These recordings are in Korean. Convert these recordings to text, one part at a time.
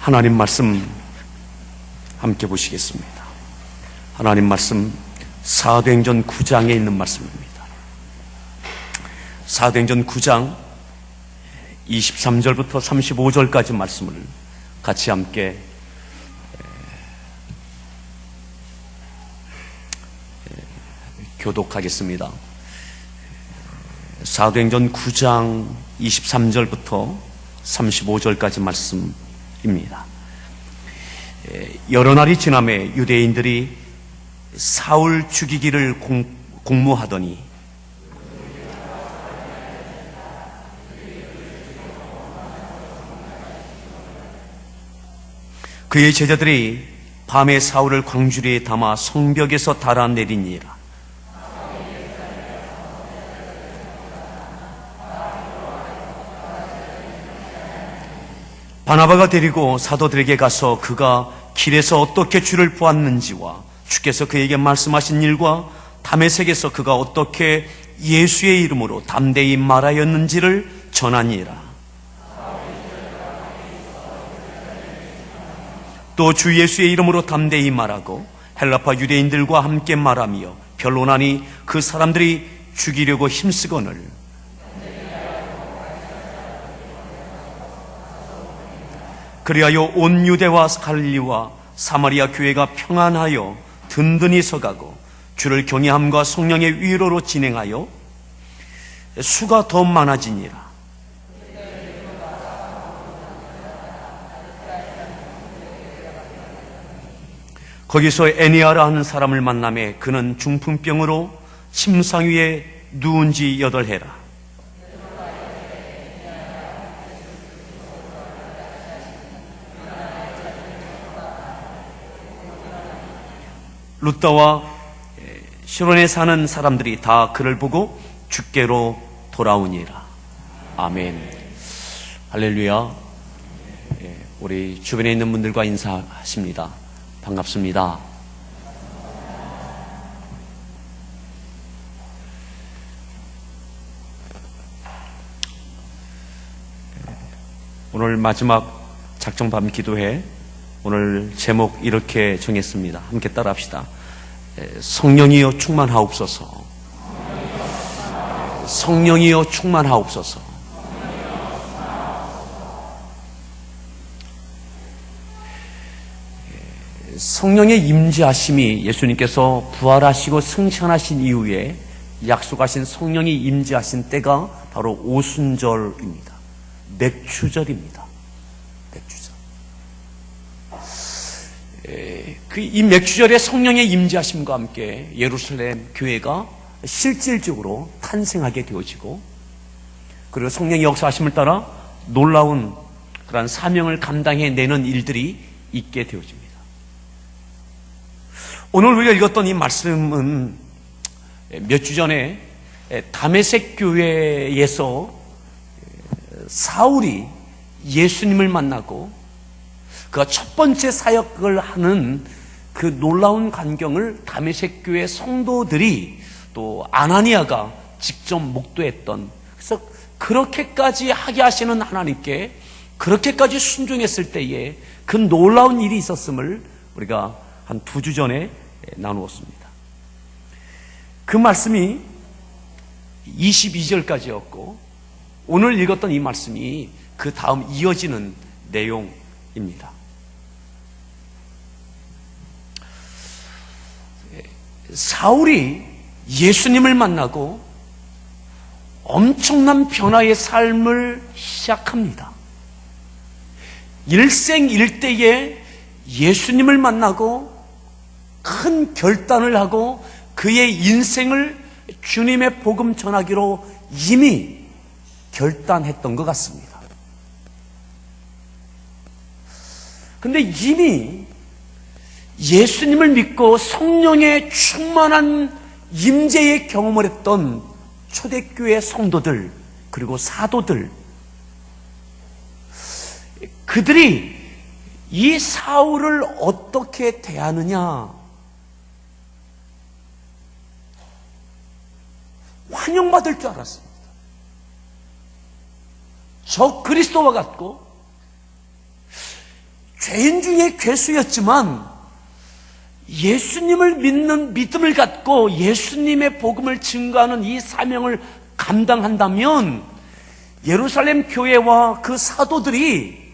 하나님 말씀 함께 보시겠습니다. 하나님 말씀 사도행전 9장에 있는 말씀입니다. 사도행전 9장 23절부터 35절까지 말씀을 같이 함께 교독하겠습니다. 사도행전 9장 23절부터 35절까지 말씀입니다. 여러 날이 지나매 유대인들이 사울 죽이기를 공모하더니 그의 제자들이 밤에 사울을 광주리에 담아 성벽에서 달아내리니라. 바나바가 데리고 사도들에게 가서 그가 길에서 어떻게 주를 보았는지와 주께서 그에게 말씀하신 일과 다메섹에서 그가 어떻게 예수의 이름으로 담대히 말하였는지를 전하니라. 또 주 예수의 이름으로 담대히 말하고 헬라파 유대인들과 함께 말하며 변론하니 그 사람들이 죽이려고 힘쓰거늘 그리하여 온 유대와 갈릴리와 사마리아 교회가 평안하여 든든히 서가고 주를 경외함과 성령의 위로로 진행하여 수가 더 많아지니라. 거기서 애니아라 하는 사람을 만나매 그는 중풍병으로 침상 위에 누운 지 8해라. 루다와 시론에 사는 사람들이 다 그를 보고 주께로 돌아오니라. 아멘. 할렐루야. 우리 주변에 있는 분들과 인사하십니다. 반갑습니다. 오늘 마지막 작정밤 기도회, 오늘 제목 이렇게 정했습니다. 함께 따라합시다. 성령이여 충만하옵소서. 성령이여 충만하옵소서. 성령의 임재하심이 예수님께서 부활하시고 승천하신 이후에 약속하신 성령이 임재하신 때가 바로 오순절입니다. 맥추절입니다. 맥추절. 이 맥추절에 성령의 임재하심과 함께 예루살렘 교회가 실질적으로 탄생하게 되어지고, 그리고 성령의 역사하심을 따라 놀라운 그러한 사명을 감당해내는 일들이 있게 되어집니다. 오늘 우리가 읽었던 이 말씀은 몇 주 전에 다메섹 교회에서 사울이 예수님을 만나고 그가 첫 번째 사역을 하는 그 놀라운 광경을 다메섹 교회 성도들이 또 아나니아가 직접 목도했던, 그래서 그렇게까지 하게 하시는 하나님께 그렇게까지 순종했을 때에 그 놀라운 일이 있었음을 우리가 한 2주 전에 나누었습니다. 그 말씀이 22절까지였고 오늘 읽었던 이 말씀이 그 다음 이어지는 내용입니다. 사울이 예수님을 만나고 엄청난 변화의 삶을 시작합니다. 일생일대에 예수님을 만나고 큰 결단을 하고 그의 인생을 주님의 복음 전하기로 이미 결단했던 것 같습니다. 그런데 이미 예수님을 믿고 성령의 충만한 임재의 경험을 했던 초대교회 성도들, 그리고 사도들, 그들이 이 사울을 어떻게 대하느냐, 환영받을 줄 알았습니다. 저 그리스도와 같고 죄인 중에 괴수였지만 예수님을 믿는 믿음을 갖고 예수님의 복음을 증거하는 이 사명을 감당한다면 예루살렘 교회와 그 사도들이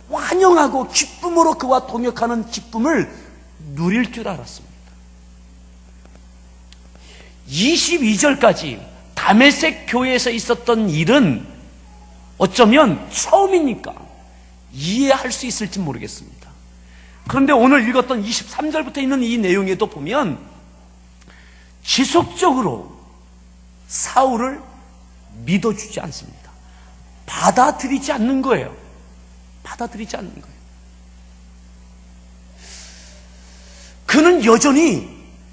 환영하고 기쁨으로 그와 동역하는 기쁨을 누릴 줄 알았습니다. 22절까지 다메섹 교회에서 있었던 일은 어쩌면 처음이니까 이해할 수 있을지 모르겠습니다. 그런데 오늘 읽었던 23절부터 있는 이 내용에도 보면 지속적으로 사울을 믿어주지 않습니다. 받아들이지 않는 거예요. 받아들이지 않는 거예요.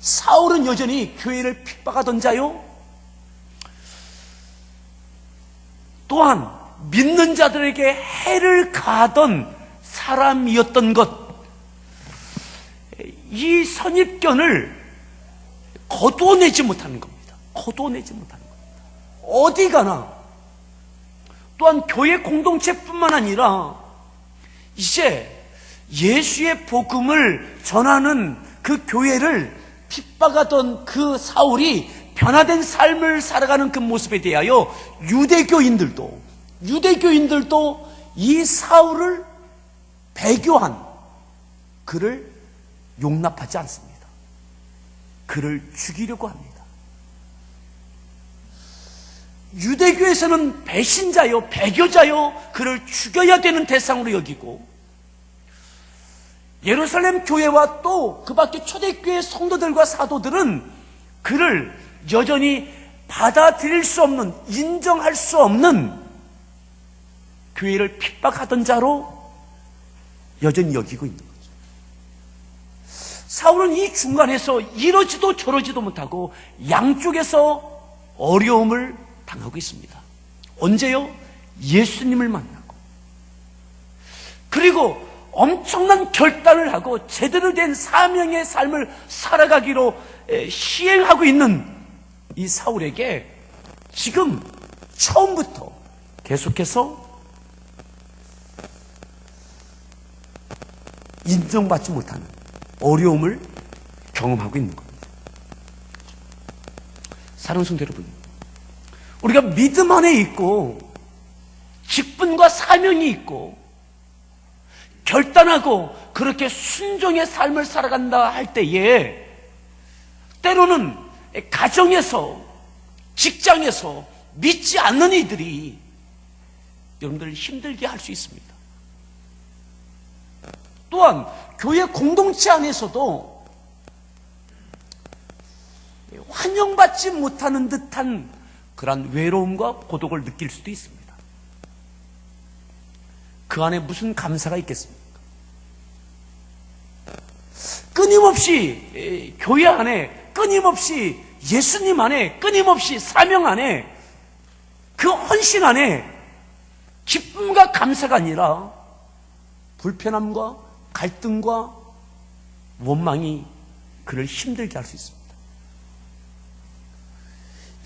사울은 여전히 교회를 핍박하던 자요, 또한 믿는 자들에게 해를 가하던 사람이었던 것, 이 선입견을 거두어내지 못하는 겁니다. 거두어내지 못하는 겁니다. 어디 가나, 또한 교회 공동체뿐만 아니라 이제 예수의 복음을 전하는 그 교회를 핍박하던 그 사울이 변화된 삶을 살아가는 그 모습에 대하여 유대교인들도 이 사울을 배교한 그를 용납하지 않습니다. 그를 죽이려고 합니다. 유대교에서는 배신자요, 배교자요, 그를 죽여야 되는 대상으로 여기고, 예루살렘 교회와 또 그 밖에 초대교회 성도들과 사도들은 그를 여전히 받아들일 수 없는, 인정할 수 없는 교회를 핍박하던 자로 여전히 여기고 있는 거죠. 사울은 이 중간에서 이러지도 저러지도 못하고 양쪽에서 어려움을 당하고 있습니다. 언제요? 예수님을 만나고, 그리고 엄청난 결단을 하고 제대로 된 사명의 삶을 살아가기로 시행하고 있는 이 사울에게 지금 처음부터 계속해서 인정받지 못하는 어려움을 경험하고 있는 겁니다. 사랑하는 성도 여러분, 우리가 믿음 안에 있고 직분과 사명이 있고 결단하고 그렇게 순종의 삶을 살아간다 할 때에 때로는 가정에서, 직장에서 믿지 않는 이들이 여러분들을 힘들게 할 수 있습니다. 또한 교회 공동체 안에서도 환영받지 못하는 듯한 그런 외로움과 고독을 느낄 수도 있습니다. 그 안에 무슨 감사가 있겠습니까? 끊임없이 교회 안에, 끊임없이 예수님 안에, 끊임없이 사명 안에, 그 헌신 안에 기쁨과 감사가 아니라 불편함과 갈등과 원망이 그를 힘들게 할 수 있습니다.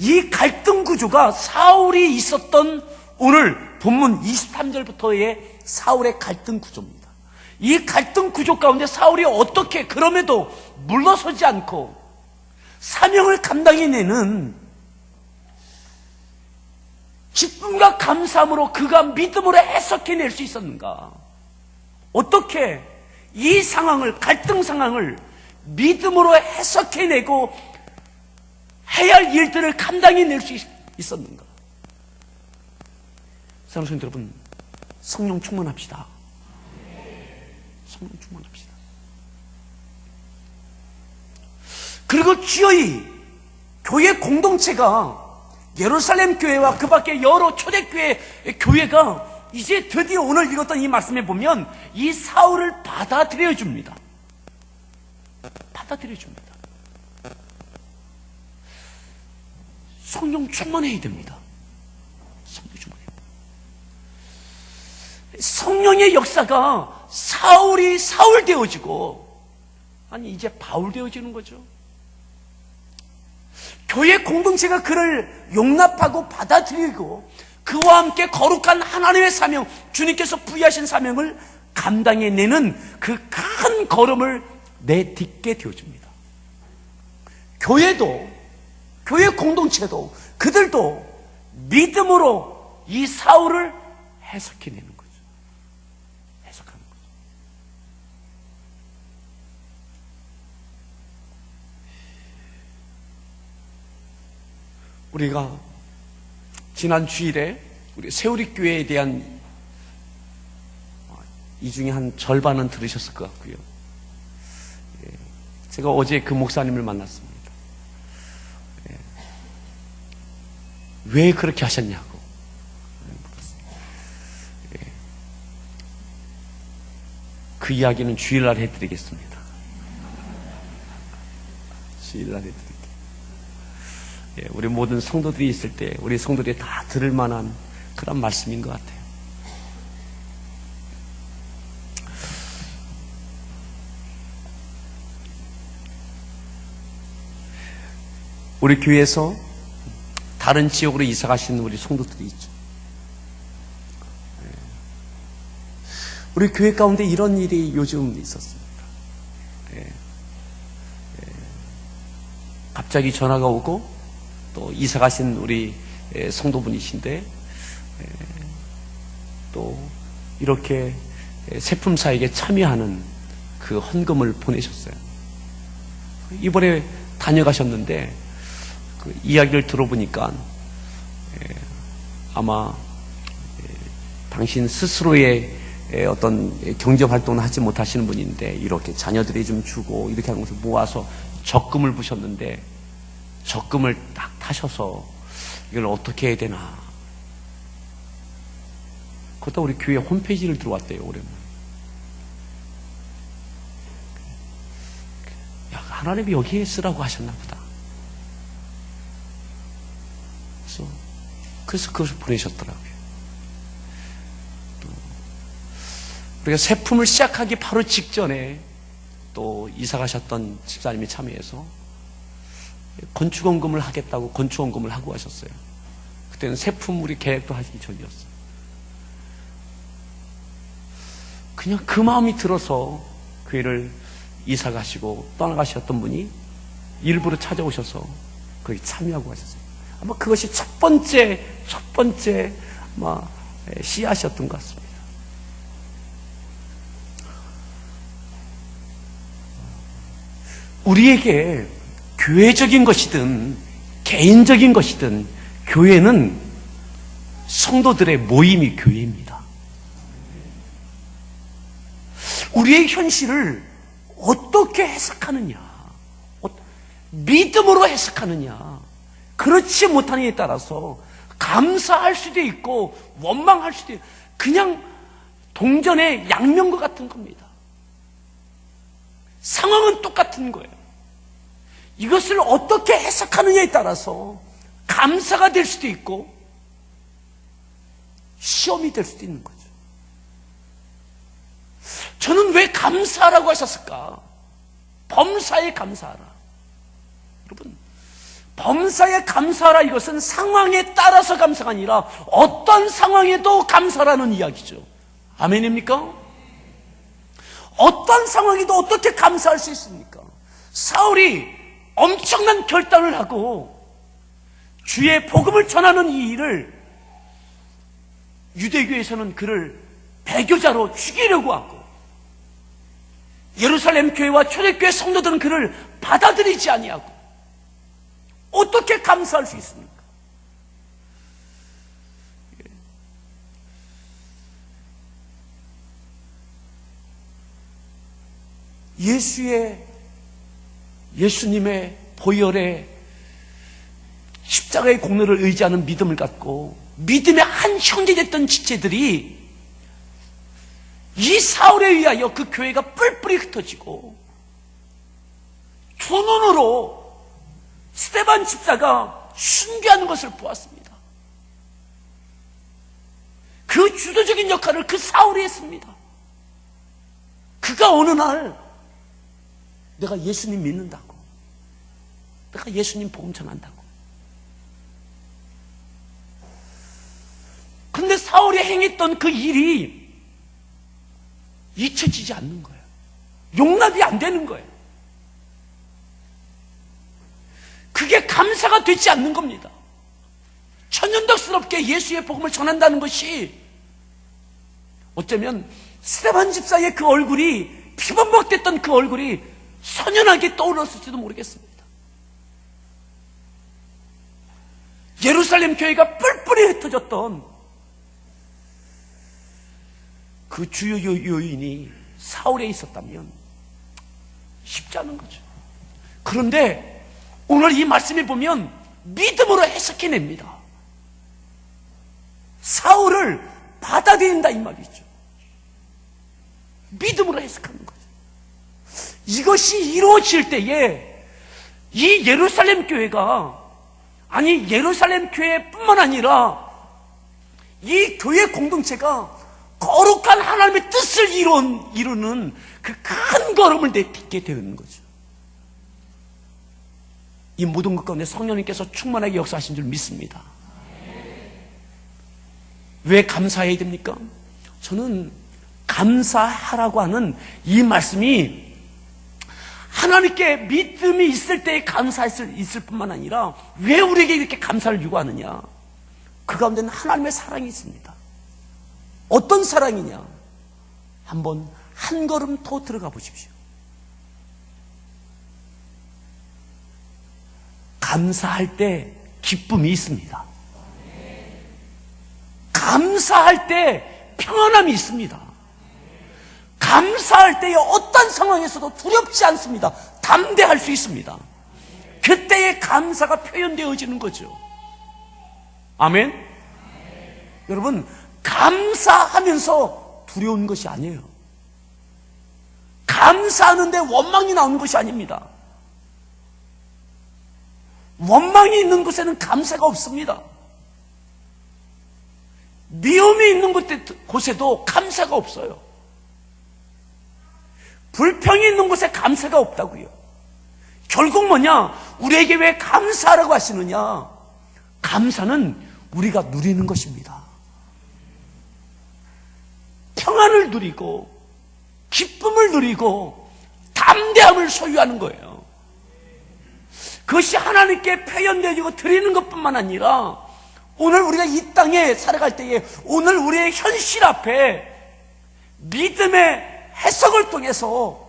이 갈등 구조가 사울이 있었던 오늘 본문 23절부터의 사울의 갈등 구조입니다. 이 갈등 구조 가운데 사울이 어떻게 그럼에도 물러서지 않고 사명을 감당해내는 기쁨과 감사함으로 그가 믿음으로 해석해낼 수 있었는가? 어떻게 이 상황을, 갈등 상황을 믿음으로 해석해내고 해야 할 일들을 감당해낼 수 있었는가? 사랑하는 성도 여러분, 성령 충만합시다. 성령 충만합시다. 그리고 기어이 교회 공동체가, 예루살렘 교회와 그 밖에 여러 초대교회 교회가 이제 드디어 오늘 읽었던 이 말씀에 보면 이 사울을 받아들여 줍니다. 받아들여 줍니다. 성령 충만해야 됩니다. 성령 충만해야 됩니다. 성령의 역사가 사울이 사울 되어지고, 아니 이제 바울 되어지는 거죠. 교회 공동체가 그를 용납하고 받아들이고 그와 함께 거룩한 하나님의 사명, 주님께서 부여하신 사명을 감당해내는 그 큰 걸음을 내딛게 되어줍니다. 교회도, 교회 공동체도, 그들도 믿음으로 이 사울을 해석해내는 거죠. 해석하는 거죠. 우리가 지난 주일에 우리 세우리 교회에 대한 이 중에 한 절반은 들으셨을 것 같고요. 제가 어제 그 목사님을 만났습니다. 왜 그렇게 하셨냐고 물었습니다. 그 이야기는 주일날 해드리겠습니다. 주일날 해드릴게요. 우리 모든 성도들이 있을 때 우리 성도들이 다 들을 만한 그런 말씀인 것 같아요. 우리 교회에서 다른 지역으로 이사 가시는 우리 성도들이 있죠. 우리 교회 가운데 이런 일이 요즘 있었습니다. 갑자기 전화가 오고 또 이사 가신 우리 성도분이신데 또 이렇게 세품사에게 참여하는 그 헌금을 보내셨어요. 이번에 다녀가셨는데 그 이야기를 들어보니까 아마 당신 스스로의 어떤 경제활동을 하지 못하시는 분인데 이렇게 자녀들이 좀 주고 이렇게 하는 것을 모아서 적금을 부셨는데 적금을 딱 타셔서 이걸 어떻게 해야 되나. 그러다 우리 교회 홈페이지를 들어왔대요. 오랜만에. 야, 하나님이 여기에 쓰라고 하셨나 보다. 그래서 그것을 보내셨더라고요. 또 우리가 세품을 시작하기 바로 직전에 또 이사 가셨던 집사님이 참여해서 건축원금을 하겠다고 건축원금을 하고 가셨어요. 그때는 세품 우리 계획도 하기 전이었어요. 그냥 그 마음이 들어서 교회를 이사 가시고 떠나가셨던 분이 일부러 찾아오셔서 거기 참여하고 가셨어요. 아마 그것이 첫 번째 아마 씨앗이었던 것 같습니다. 우리에게 교회적인 것이든 개인적인 것이든 교회는 성도들의 모임이 교회입니다. 우리의 현실을 어떻게 해석하느냐, 믿음으로 해석하느냐, 그렇지 못하느냐에 따라서 감사할 수도 있고 원망할 수도 있고 그냥 동전의 양면과 같은 겁니다. 상황은 똑같은 거예요. 이것을 어떻게 해석하느냐에 따라서 감사가 될 수도 있고 시험이 될 수도 있는 거죠. 저는 왜 감사하라고 하셨을까? 범사에 감사하라. 여러분, 범사에 감사하라, 이것은 상황에 따라서 감사가 아니라 어떤 상황에도 감사라는 이야기죠. 아멘입니까? 어떤 상황에도 어떻게 감사할 수 있습니까? 사울이 엄청난 결단을 하고 주의 복음을 전하는 이 일을, 유대교에서는 그를 배교자로 죽이려고 하고 예루살렘 교회와 초대교회 성도들은 그를 받아들이지 아니하고 어떻게 감사할 수 있습니까? 예수님의 보혈에 십자가의 공로를 의지하는 믿음을 갖고 믿음의 한 형제 됐던 지체들이 이 사울에 의하여 그 교회가 뿔뿔이 흩어지고 두 눈으로 스데반 집사가 순교하는 것을 보았습니다. 그 주도적인 역할을 그 사울이 했습니다. 그가 어느 날 내가 예수님 믿는다고, 내가 예수님 복음 전한다고. 그런데 사울이 행했던 그 일이 잊혀지지 않는 거예요. 용납이 안 되는 거예요. 그게 감사가 되지 않는 겁니다. 천연덕스럽게 예수의 복음을 전한다는 것이 어쩌면 스데반 집사의 그 얼굴이 피범벅됐던 그 얼굴이 선연하게 떠올랐을지도 모르겠습니다. 예루살렘 교회가 뿔뿔이 흩어졌던 그 주요 요인이 사울에 있었다면 쉽지 않은 거죠. 그런데 오늘 이 말씀에 보면 믿음으로 해석해냅니다. 사울을 받아들인다 이 말이죠. 믿음으로 해석하는 거죠. 이것이 이루어질 때에 이 예루살렘 교회가, 아니 예루살렘 교회뿐만 아니라 이 교회 공동체가 거룩한 하나님의 뜻을 이루는 그 큰 걸음을 내딛게 되는 거죠. 이 모든 것 가운데 성령님께서 충만하게 역사하신 줄 믿습니다. 왜 감사해야 됩니까? 저는 감사하라고 하는 이 말씀이 하나님께 믿음이 있을 때에 감사했을 뿐만 아니라 왜 우리에게 이렇게 감사를 요구하느냐? 그 가운데는 하나님의 사랑이 있습니다. 어떤 사랑이냐? 한번 한 걸음 더 들어가 보십시오. 감사할 때 기쁨이 있습니다. 감사할 때 평안함이 있습니다. 감사할 때의 어떤 상황에서도 두렵지 않습니다. 담대할 수 있습니다. 그때의 감사가 표현되어지는 거죠. 아멘? 여러분, 감사하면서 두려운 것이 아니에요. 감사하는데 원망이 나오는 것이 아닙니다. 원망이 있는 곳에는 감사가 없습니다. 미움이 있는 곳에도 감사가 없어요. 불평이 있는 곳에 감사가 없다고요. 결국 뭐냐? 우리에게 왜 감사하라고 하시느냐? 감사는 우리가 누리는 것입니다. 평안을 누리고 기쁨을 누리고 담대함을 소유하는 거예요. 그것이 하나님께 표현되어지고 드리는 것뿐만 아니라 오늘 우리가 이 땅에 살아갈 때에 오늘 우리의 현실 앞에 믿음의 해석을 통해서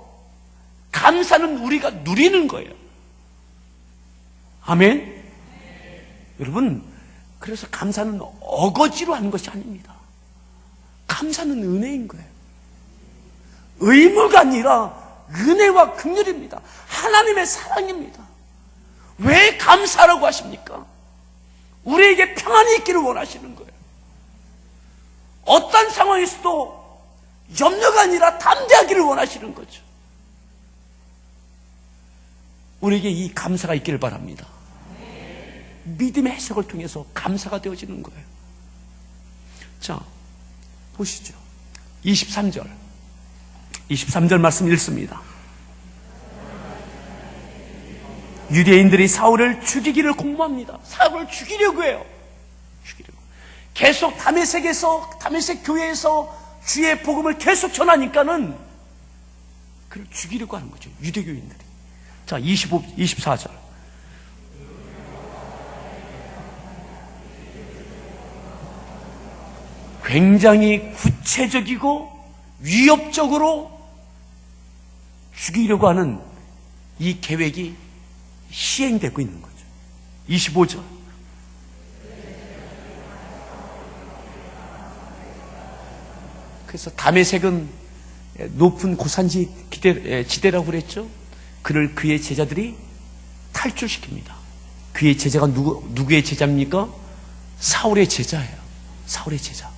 감사는 우리가 누리는 거예요. 아멘? 여러분, 그래서 감사는 어거지로 하는 것이 아닙니다. 감사는 은혜인 거예요. 의무가 아니라 은혜와 긍휼입니다. 하나님의 사랑입니다. 왜 감사라고 하십니까? 우리에게 평안이 있기를 원하시는 거예요. 어떤 상황에서도 염려가 아니라 담대하기를 원하시는 거죠. 우리에게 이 감사가 있기를 바랍니다. 믿음의 해석을 통해서 감사가 되어지는 거예요. 자, 보시죠. 23절 말씀 읽습니다. 유대인들이 사울을 죽이기를 공모합니다. 사울을 죽이려고 해요. 계속 다메섹 교회에서 주의 복음을 계속 전하니까는 그를 죽이려고 하는 거죠. 유대교인들이. 자, 24절. 굉장히 구체적이고 위협적으로 죽이려고 하는 이 계획이 시행되고 있는 거죠. 25절. 그래서 다메섹은 높은 고산지 지대라고 그랬죠. 그를 그의 제자들이 탈출시킵니다. 그의 제자가 누구의 제자입니까? 사울의 제자예요. 사울의 제자.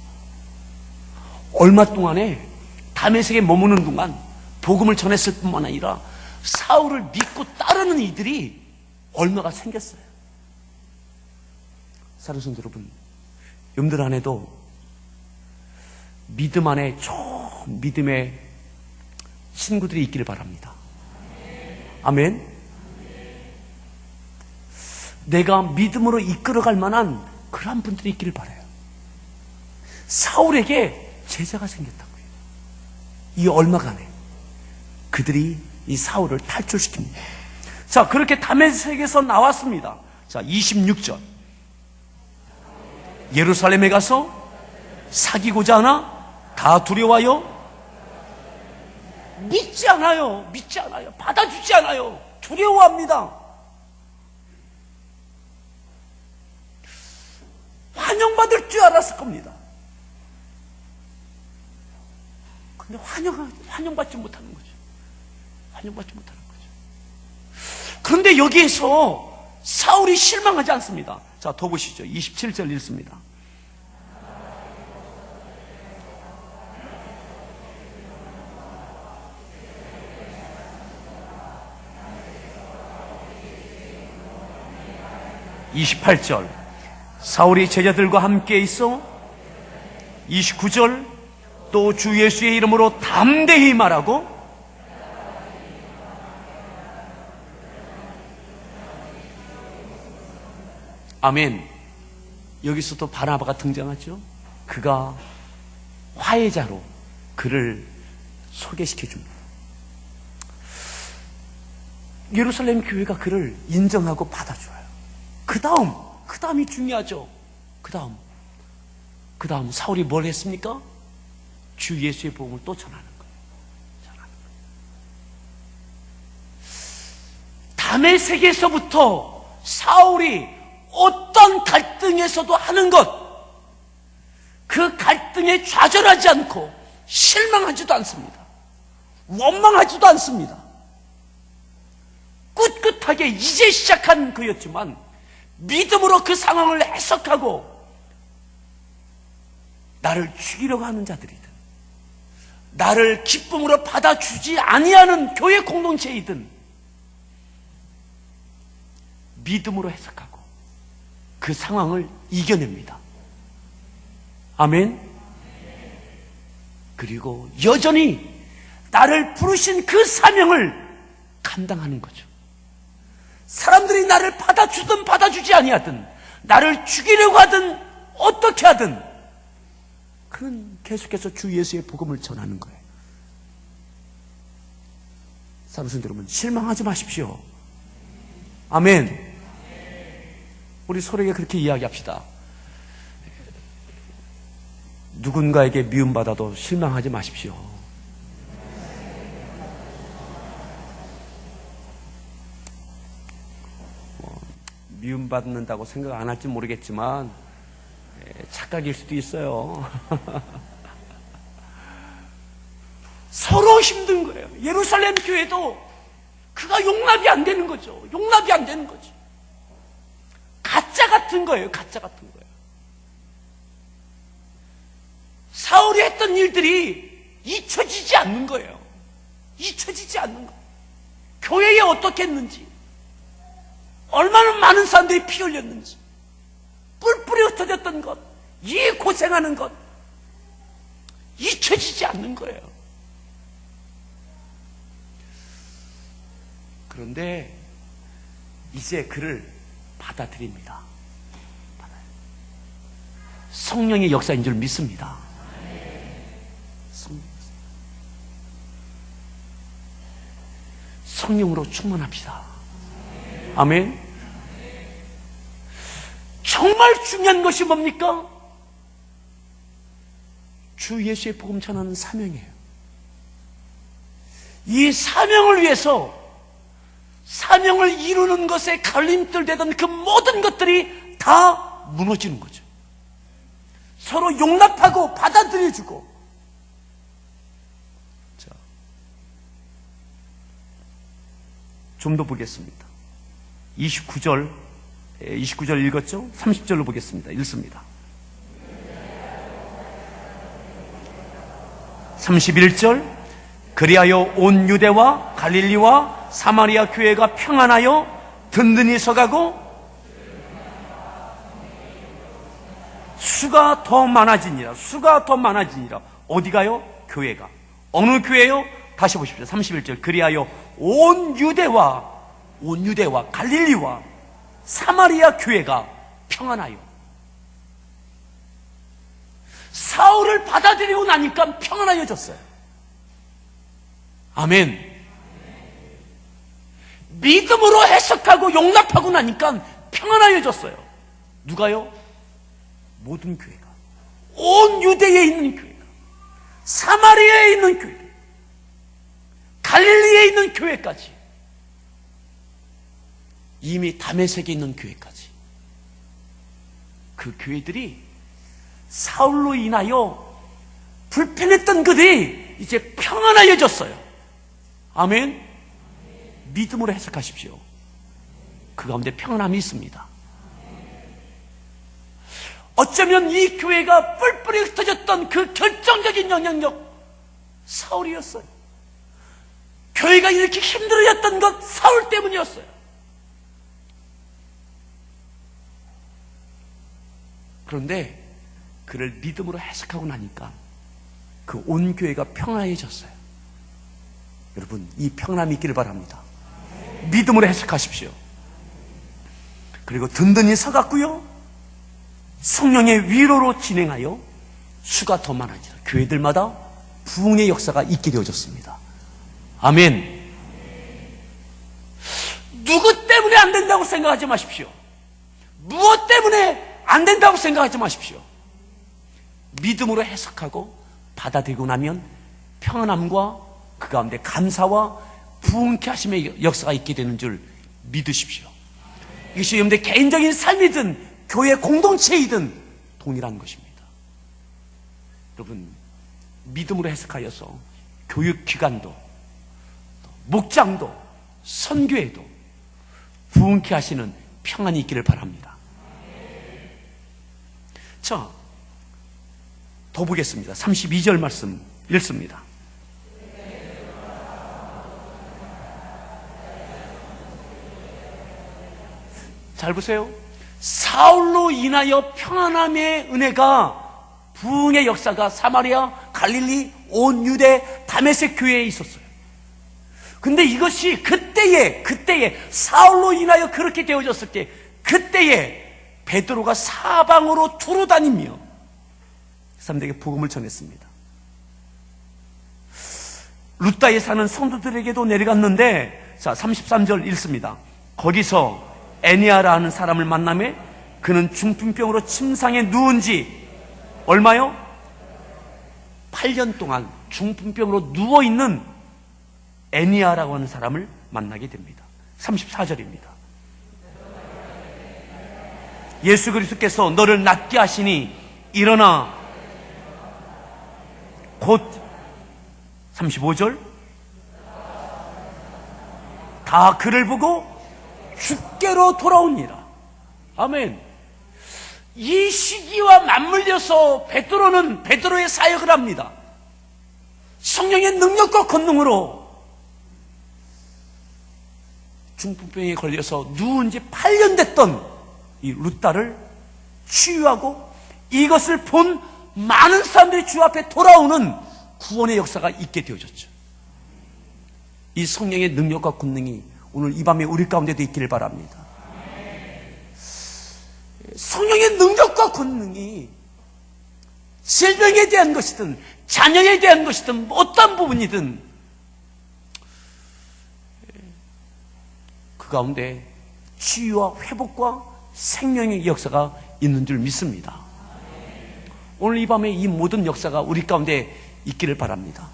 얼마 동안에 다메섹에 머무는 동안 복음을 전했을 뿐만 아니라 사울을 믿고 따르는 이들이 얼마가 생겼어요. 사랑하는 성도 여러분, 여러분들 안에도 믿음 안에 좋은 믿음의 친구들이 있기를 바랍니다. 아멘. 내가 믿음으로 이끌어갈 만한 그런 분들이 있기를 바라요. 사울에게 제자가 생겼다고요. 이 얼마간에 그들이 이 사울을 탈출시킵니다. 자, 그렇게 다메섹에서 나왔습니다. 자, 26절. 예루살렘에 가서 사귀고자 하나 다 두려워하여 믿지 않아요. 믿지 않아요. 받아주지 않아요. 두려워합니다. 환영받을 줄 알았을 겁니다. 근데 환영받지 못하는 거죠. 환영받지 못하는 거죠. 그런데 여기에서 사울이 실망하지 않습니다. 자, 더 보시죠. 27절 읽습니다. (28절) 사울이 제자들과 함께 있어 29절 또 주 예수의 이름으로 담대히 말하고 아멘. 여기서 또 바나바가 등장하죠. 그가 화해자로 그를 소개시켜 줍니다. 예루살렘 교회가 그를 인정하고 받아줘요. 그 다음이 중요하죠. 그 다음 사울이 뭘 했습니까? 주 예수의 복음을 또 전하는 거예요. 다메섹에서부터 사울이 어떤 갈등에서도 하는 것, 그 갈등에 좌절하지 않고 실망하지도 않습니다. 원망하지도 않습니다. 꿋꿋하게 이제 시작한 그였지만 믿음으로 그 상황을 해석하고 나를 죽이려고 하는 자들이든 나를 기쁨으로 받아주지 아니하는 교회 공동체이든 믿음으로 해석하고 그 상황을 이겨냅니다. 아멘. 그리고 여전히 나를 부르신 그 사명을 감당하는 거죠. 사람들이 나를 받아주든 받아주지 아니하든 나를 죽이려고 하든 어떻게 하든 그는 계속해서 주 예수의 복음을 전하는 거예요. 사랑하는 여러분, 실망하지 마십시오. 아멘. 우리 서로에게 그렇게 이야기합시다. 누군가에게 미움받아도 실망하지 마십시오. 미움받는다고 생각 안 할지 모르겠지만 착각일 수도 있어요. 서로 힘든 거예요. 예루살렘 교회도 그가 용납이 안 되는 거죠. 용납이 안 되는 거죠. 가짜 같은 거예요. 가짜 같은 거예요. 사울이 했던 일들이 잊혀지지 않는 거예요. 잊혀지지 않는 거예요. 교회에 어떻게 했는지, 얼마나 많은 사람들이 피 흘렸는지, 뿔뿔이 흩어졌던 것, 이 고생하는 것 잊혀지지 않는 거예요. 그런데 이제 그를 받아들입니다. 성령의 역사인 줄 믿습니다. 성령으로 충만합시다. 아멘. 정말 중요한 것이 뭡니까? 주 예수의 복음 전하는 사명이에요. 이 사명을 위해서 사명을 이루는 것에 갈림돌 되던 그 모든 것들이 다 무너지는 거죠. 서로 용납하고 받아들여주고. 자, 좀 더 보겠습니다. 29절 읽었죠? 30절로 보겠습니다. 읽습니다. 31절 그리하여 온 유대와 갈릴리와 사마리아 교회가 평안하여 든든히 서가고 수가 더 많아지니라. 수가 더 많아지니라. 어디가요? 교회가. 어느 교회요? 다시 보십시오. 31절 그리하여 온 유대와 갈릴리와 사마리아 교회가 평안하여. 사울을 받아들이고 나니까 평안해졌어요. 아멘. 믿음으로 해석하고 용납하고 나니까 평안해졌어요. 누가요? 모든 교회가, 온 유대에 있는 교회가, 사마리아에 있는 교회, 갈릴리에 있는 교회까지, 이미 다메섹에 있는 교회까지, 그 교회들이 사울로 인하여 불편했던 그들이 이제 평안해졌어요. 아멘. 믿음으로 해석하십시오. 그 가운데 평안함이 있습니다. 어쩌면 이 교회가 뿔뿔이 흩어졌던 그 결정적인 영향력, 사울이었어요. 교회가 이렇게 힘들어졌던 것, 사울 때문이었어요. 그런데 그를 믿음으로 해석하고 나니까 그 온 교회가 평안해졌어요. 여러분, 이 평안함이 있기를 바랍니다. 믿음으로 해석하십시오. 그리고 든든히 서갔고요, 성령의 위로로 진행하여 수가 더 많아지라. 교회들마다 부흥의 역사가 있게 되어졌습니다. 아멘. 누구 때문에 안 된다고 생각하지 마십시오. 무엇 때문에 안 된다고 생각하지 마십시오. 믿음으로 해석하고 받아들이고 나면 평안함과 그 가운데 감사와 부흥케 하심의 역사가 있게 되는 줄 믿으십시오. 이것이 여러분들 개인적인 삶이든 교회 공동체이든 동일한 것입니다. 여러분, 믿음으로 해석하여서 교육기관도, 목장도, 선교회도 부흥케 하시는 평안이 있기를 바랍니다. 자, 더 보겠습니다. 32절 말씀 읽습니다. 잘 보세요. 사울로 인하여 평안함의 은혜가, 부흥의 역사가 사마리아, 갈릴리, 온 유대, 다메섹 교회에 있었어요. 근데 이것이 그때에 사울로 인하여 그렇게 되어졌을 때, 그때에 베드로가 사방으로 두루 다니며 사람들에게 복음을 전했습니다. 루다에 사는 성도들에게도 내려갔는데, 자, 33절 읽습니다. 거기서 애니아라 하는 사람을 만나매 그는 중풍병으로 침상에 누운 지 얼마요? 8년 동안 중풍병으로 누워있는 애니아라고 하는 사람을 만나게 됩니다. 34절입니다. 예수 그리스도께서 너를 낫게 하시니 일어나 곧 35절 다 그를 보고 주께로 돌아오니라. 아멘. 이 시기와 맞물려서 베드로는 베드로의 사역을 합니다. 성령의 능력과 권능으로 중풍병에 걸려서 누운 지 8년 됐던 이 루다를 치유하고 이것을 본 많은 사람들이 주 앞에 돌아오는 구원의 역사가 있게 되어졌죠. 이 성령의 능력과 권능이 오늘 이 밤에 우리 가운데도 있기를 바랍니다. 성령의 능력과 권능이 질병에 대한 것이든 자녀에 대한 것이든 어떤 부분이든 그 가운데 치유와 회복과 생명의 역사가 있는 줄 믿습니다. 오늘 이 밤에 이 모든 역사가 우리 가운데 있기를 바랍니다.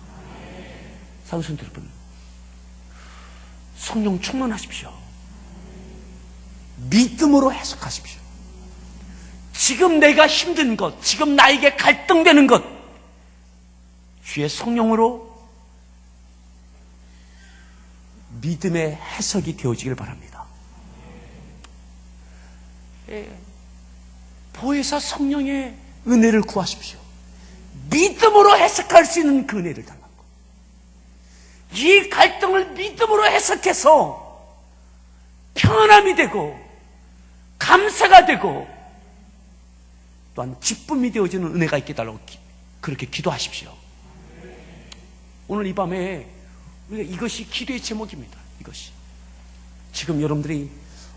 사랑하는 여러분, 성령 충만하십시오. 믿음으로 해석하십시오. 지금 내가 힘든 것, 지금 나에게 갈등되는 것, 주의 성령으로 믿음의 해석이 되어지길 바랍니다. 보혜사 성령의 은혜를 구하십시오. 믿음으로 해석할 수 있는 그 은혜를 달라고. 이 갈등을 믿음으로 해석해서 평안함이 되고 감사가 되고 또한 기쁨이 되어지는 은혜가 있게 달라고 그렇게 기도하십시오. 오늘 이 밤에 우리가 이것이 기도의 제목입니다. 이것이 지금 여러분들이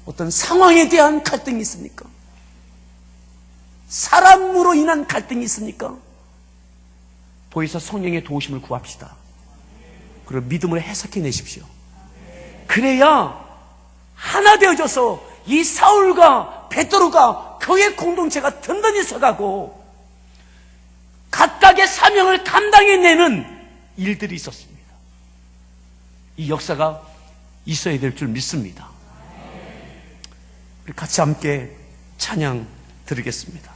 어떤 상황에 대한 갈등이 있습니까? 사람으로 인한 갈등이 있습니까? 보혜사 성령의 도우심을 구합시다. 그리고 믿음으로 해석해 내십시오. 그래야 하나 되어져서 이 사울과 베드로가 교회 공동체가 든든히 서가고 각각의 사명을 감당해내는 일들이 있었습니다. 이 역사가 있어야 될 줄 믿습니다. 우리 같이 함께 찬양 드리겠습니다.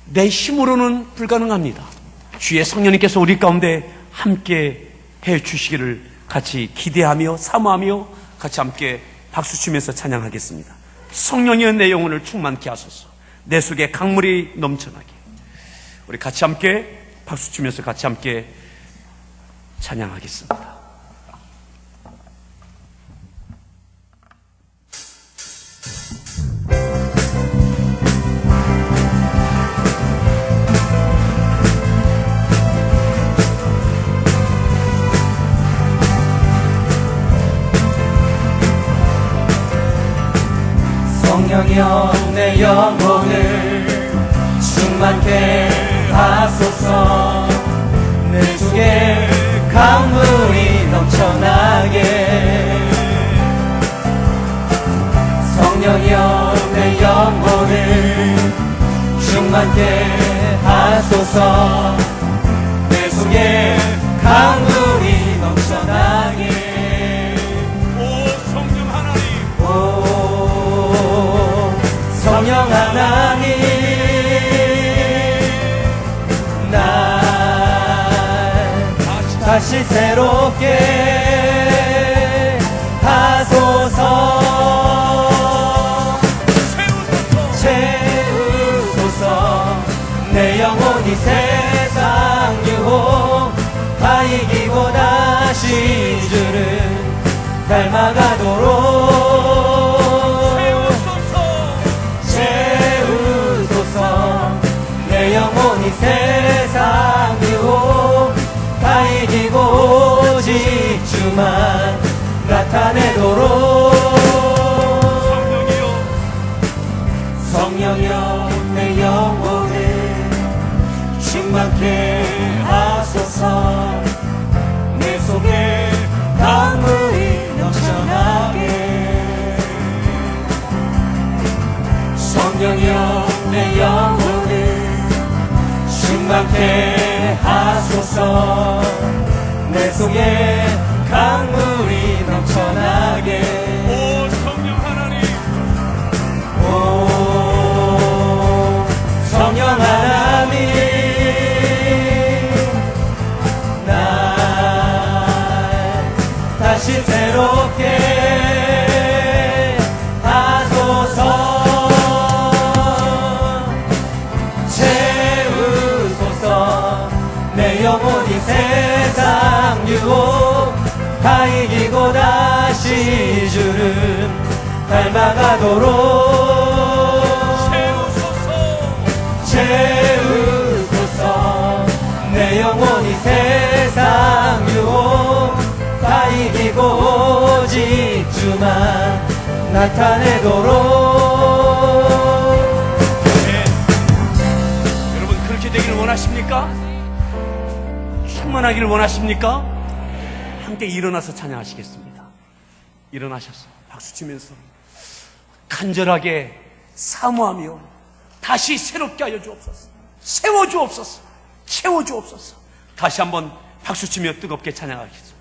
내 힘으로는 불가능합니다. 주의 성령님께서 우리 가운데 함께 해 주시기를 같이 기대하며 사모하며 같이 함께 박수 치면서 찬양하겠습니다. 성령이여 내 영혼을 충만케 하소서. 내 속에 강물이 넘쳐나게. 우리 같이 함께 박수 치면서 같이 함께 찬양하겠습니다. 성령이여 내 영혼을 충만케 하소서. 내 속에 강물이 넘쳐나게. 성령이여 내 영혼을 충만케 하소서. 내 속에 강물이 넘쳐나게. 성령 하나님, 날 다시 새롭게 하소서. 채우소서. 내 영혼이 세상 유혹 다 이기고 다시 주를 닮아가도록 내 영혼이 세상 유혹 다 이기고 오직 주만 나타내도록. 성령이여 내 영혼을 충만케 하소서. 내 속에 강물이 넘쳐나게. 성령이여 내 영혼을 충만케 하소서. 내 속에 강물이 넘쳐나게. 오 성령 하나님, 오 성령 하나님, 날 다시 새롭게 하소서. 내 영혼이 세상 유혹 다 이기고 다시 주를 닮아가도록 채우소서. 내 영혼이 세상 유혹 다 이기고 오직 주만 나타내도록. 네. 여러분 그렇게 되기를 원하십니까? 충만하기를 원하십니까? 함께 일어나서 찬양하시겠습니다. 일어나셔서 박수치면서 간절하게 사모하며 다시 새롭게 하여 주옵소서. 세워주옵소서. 채워주옵소서. 다시 한번 박수치며 뜨겁게 찬양하겠습니다.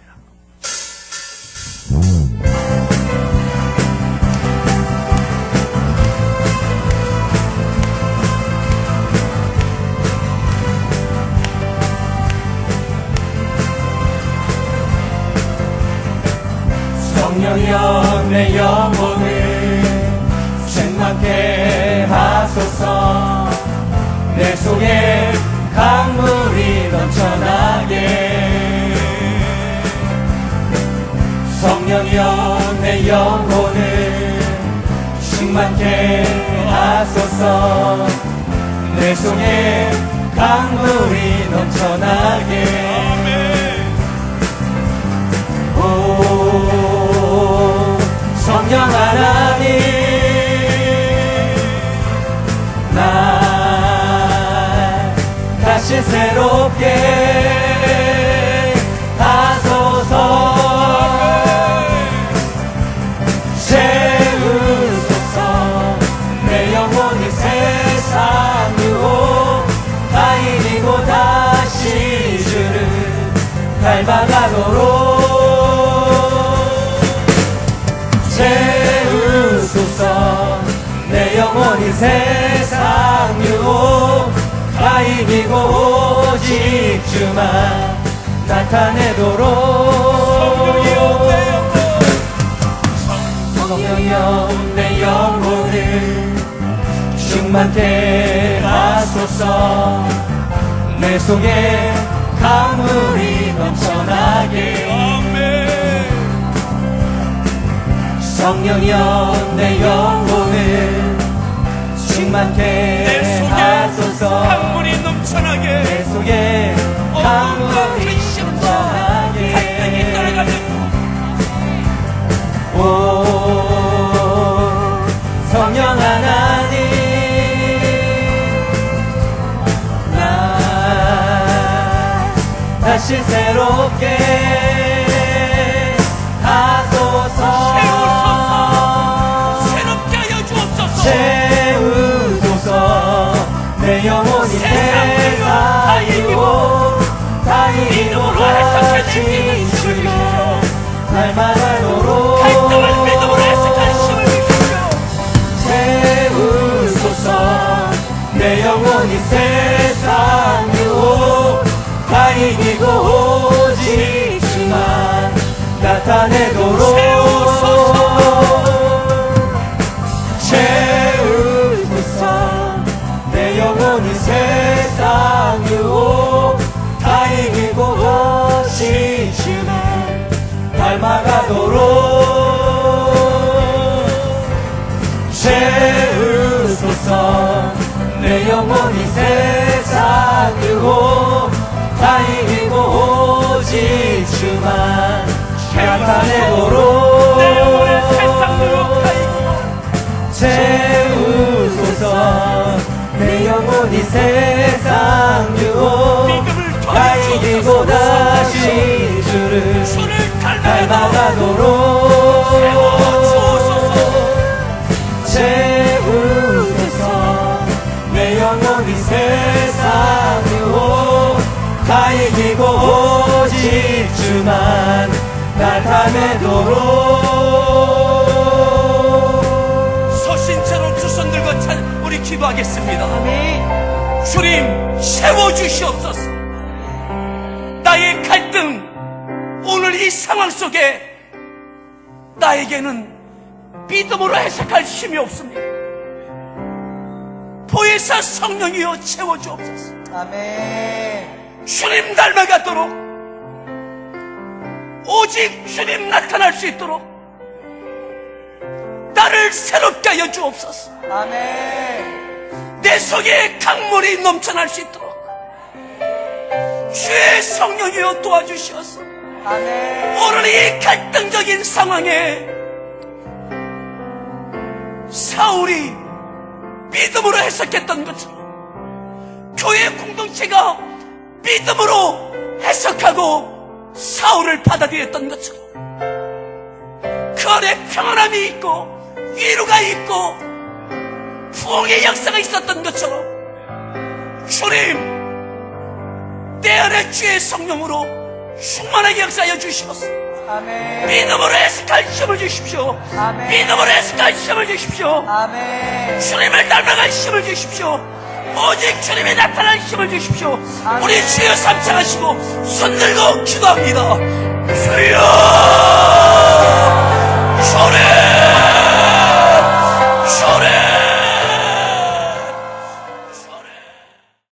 성령이여 내 영혼을 충만케 하소서. 내 속에 강물이 넘쳐나게. 성령이여 내 영혼을 충만케 하소서. 내 속에 강물이 넘쳐나게. 성령 하나님, 날 다시 다시 새롭게 하소서. 채우소서. 내 영혼이 세상 유혹 다 이기고 다시 주를 닮아가도록 채우소서. 내 영혼이 세상 유혹 다 이기고 오직 주만 나타내도록 성령이여 내 영혼을 충만케 하소서. 내 속에 강물이 넘쳐나게. 성령이여 내 영혼을 충만케 하소서. 강물이 넘쳐나게. 내 속에 강물이 넘쳐나게. 갈등이 떠나가는 오 성령 하나님, 나 다시 새롭게 하소서. 새롭게 하여 주옵소서. 채우소서. 내 영혼이 세상 이기고 다 이기고 다시 주를 닮아가도록 갈등을 믿음으로 해석할 힘을 주십시오. 채우소서. 내 영혼이 세상 유혹 다 이기고 오직 주만 나타내도록 채우소서. 내 영혼이 세상 유혹 다 이기고 오직 주만 닮아가도록 채우소서. 내 영혼이 세상 유혹 다 이기고 오직 주만 나타내도록 내 영혼의 세상 유혹 다 이기고 채우소서. 내 영혼이 세상 유혹 믿음을 다 이기고 다시 주를 닮아가도록 세워주소서. 채우소서. 내 영혼이 세상 유혹 다 이기고 오직 주만 나타내도록. 서신처럼 두 손 들고 우리 기도하겠습니다. 주님 채워주시옵소서. 나의 갈등, 오늘 이 상황 속에 나에게는 믿음으로 해석할 힘이 없습니다. 보혜사 성령이여 채워주옵소서. 아멘. 주님 닮아가도록, 오직 주님 나타날 수 있도록 나를 새롭게 하여 주옵소서. 아멘. 내 속에 강물이 넘쳐날 수 있도록 주의 성령이여 도와주시옵소서. 아멘. 오늘 이 갈등적인 상황에 사울이 믿음으로 해석했던 것처럼 교회 공동체가 믿음으로 해석하고 사울을 받아들였던 것처럼 그 안에 평안함이 있고 위로가 있고 부흥의 역사가 있었던 것처럼 주님 내 안에 주의 성령으로 충만하게 역사하여 주시옵소서. 아멘. 믿음으로 해석할 힘을 주십시오. 아멘. 믿음으로 해석할 힘을 주십시오. 아멘. 주님을 닮아갈 힘을 주십시오. 오직 주님이 나타날 힘을 주십시오. 아멘. 우리 주여 삼창하시고 손 들고 기도합니다. 주여